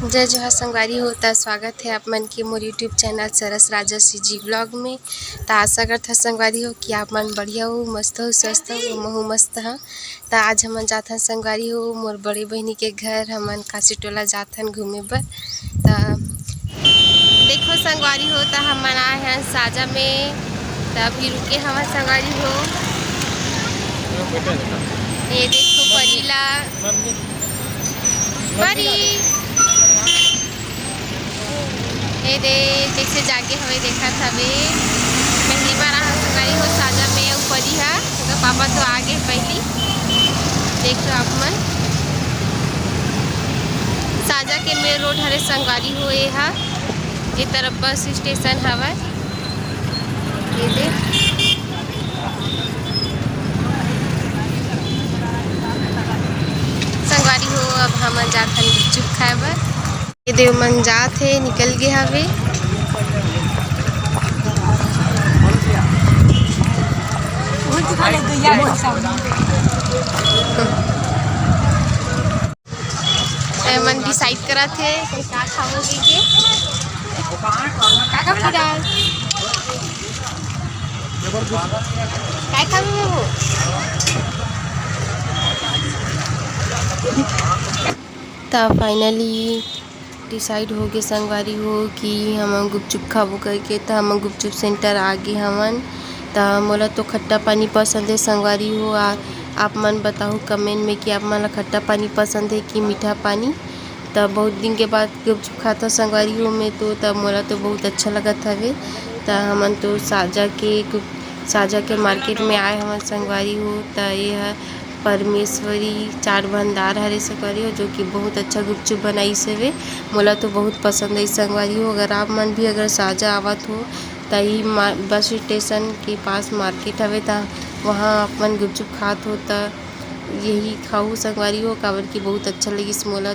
जय जोहार संगवारी हो। त स्वागत है आप मन के मोर यूट्यूब चैनल सरस राजसी जी ब्लॉग में। तो आशा करता संगवारी हो कि आप मन बढ़िया हो, मस्त हो, स्वस्थ हो, महू मस्त हाँ। तो आज हम जाथन संगवारी हो मोर बड़े बहनी के घर, हमन काशी टोला जाथन घूमे बर। तो देखो संगवारी हो, तो हमन आए हैं साजा में। तो अभी रुके हवा संगवारी हो। ये देखो परीला परी ए दे जैसे जाके हवे देखा हवे। पहली बार आ संगवारी हो साजा में ऊपरी है। तो पापा तो आगे पहली देखो आप मन साजा के मेन रोड हरे संगवारी हो। ये तरफ बस स्टेशन हवा। ये देख संगवारी हो। अब हम जाथन गुपचुप खाए बर। ये देव मन जात है, निकल गए हवे। मन डिसाइड करा थे क्या खाओगे के काका फिराल काय खाओगे वो। तो फाइनली डिसाइड हो गए संगवारी हो कि हम गुपचुप खाबो करके। तो हम गुपचुप सेंटर आ गए हमन। तो मोला तो खट्टा पानी पसंद है संगवारी हो। आप मन बताओ कमेंट में कि आप मन खट्टा पानी पसंद है कि मीठा पानी। तो बहुत दिन के बाद गुपचुप खाता संगवारी हो में तो तब मोला तो बहुत अच्छा लगत हवे। तो हमन तो साजा के मार्केट में आए हमन संगवारी हो। तो ये है परमेश्वरी चाट भंडार हरे संगवारी हो, जो कि बहुत अच्छा गुपचुप बनाइस हवे। मोला तो बहुत पसंद है संगवारी हो। अगर आप मन भी अगर साजा आवत हो तो ही बस स्टेशन के पास मार्केट हवे। तो वहाँ अपन गुपचुप खात हो तो यही खाऊ संगवारी हो, काबर की बहुत अच्छा लगिस मोला।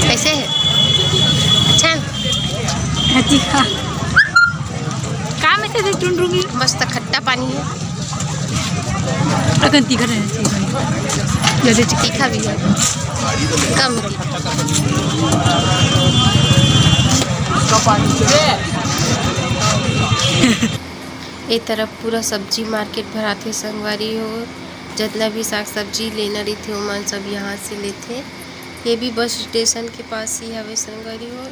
कैसे है? अच्छा काम ऐसे देख ढूंढूंगी। मस्त खट्टा पानी है। अगन तीखा रहना चाहिए। तीखा भी है कम। ये तरफ पूरा सब्जी मार्केट भराथे संगवारी हो। जितना भी साग सब्जी लेना रही थे ओमन सब यहाँ से लेते। ये भी बस स्टेशन के पास ही हवे संगवारी हो।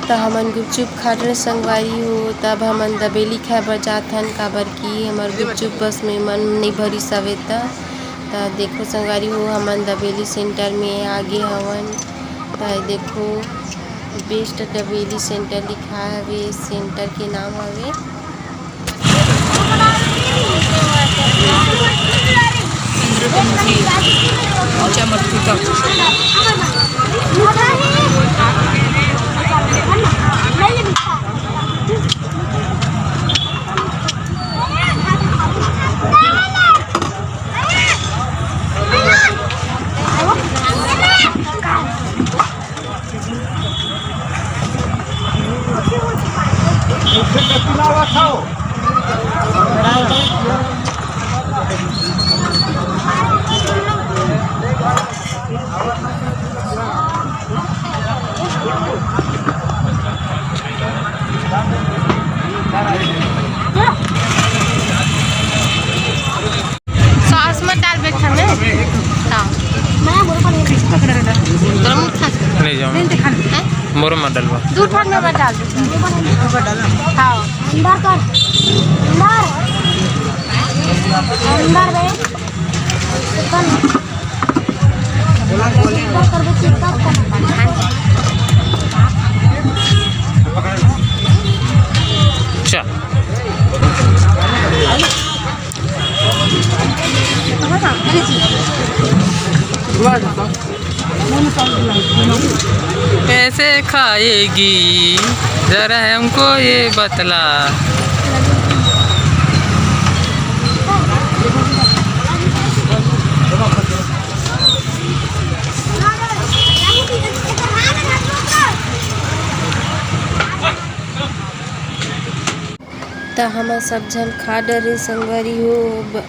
तो हमन गुपचुप खा रहे संगवारी हो। तब हमन दबेली खाए बर जाथन, काबर की हमार गुपचुप बस में मन नहीं भरी सवे। तो देखो संगवारी हो हमन दबेली सेंटर में आगे हवन। तो देखो बेस्ट दबेली सेंटर लिखा हवे। सेंटर के नाम हवे सॉस मत डाल बेटा में। हाँ ले जाओ मोर में डलवा दूध भाग में मत डाल दो। हाँ अंदर कर अंदर अच्छा कैसे खाएगी जरा हमको ये बतला। त हम सब झन खा डरे संगवारी हो।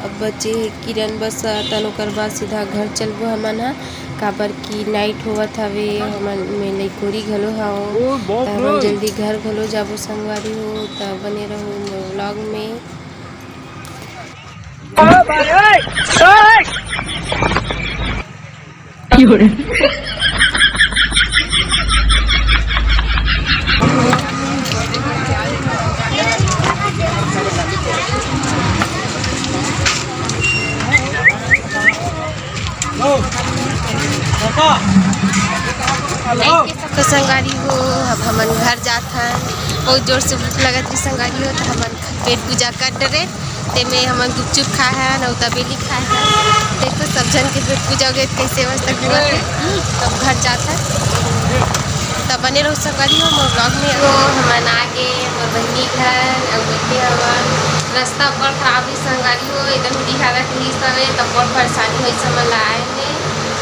अब बचे हे किरण बस तन ओकर बाद सीधा घर चलबो हमन हा, काबर की नाइट होवत हवे, हमन में लइकोरी घलो हव त हमन जल्दी घर घलो जाबो संगवारी हो। त बने रहो व्लॉग में। तो संगारी हो अब हमन घर जात हन, बहुत जोर से भूख लगत रही संगारी हो, तो हमन पेट पूजा कर डरे ते में हमन गुपचुप खाए हन और तबेली खाए हन। देखो सब जन के पेट पूजा हो गए कैसे अवस्था हुआ है, तब घर जात हन। तब बने रहो संगारी हो मोर ब्लॉग में। तो हमन आगे मोर बहनी घर और बैठे हवन, रास्ता बड़ खराब है संगारी हो, एकदम दिखावत ही सवे तब बड़ परेशानी हुई समझ ला आए ने।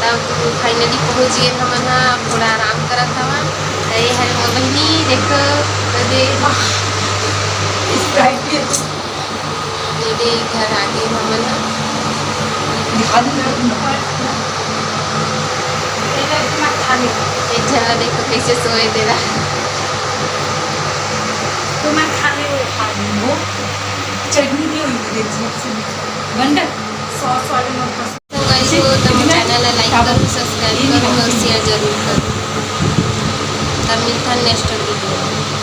तब फाइनली पहुँच गए हमन हा, थोड़ा आराम करत हवन। ये है मोर बहनी, देखो दे घर आगे हमन हा। एक झला देखो कैसे सोए दे रहा। चटनी भी हुई बंडल सॉस वाले मत तो गाइस को तुम चैनल लाइक करो, सब्सक्राइब करो और शेयर जरूर करो। तब मिलता है नेक्स्ट वीडियो।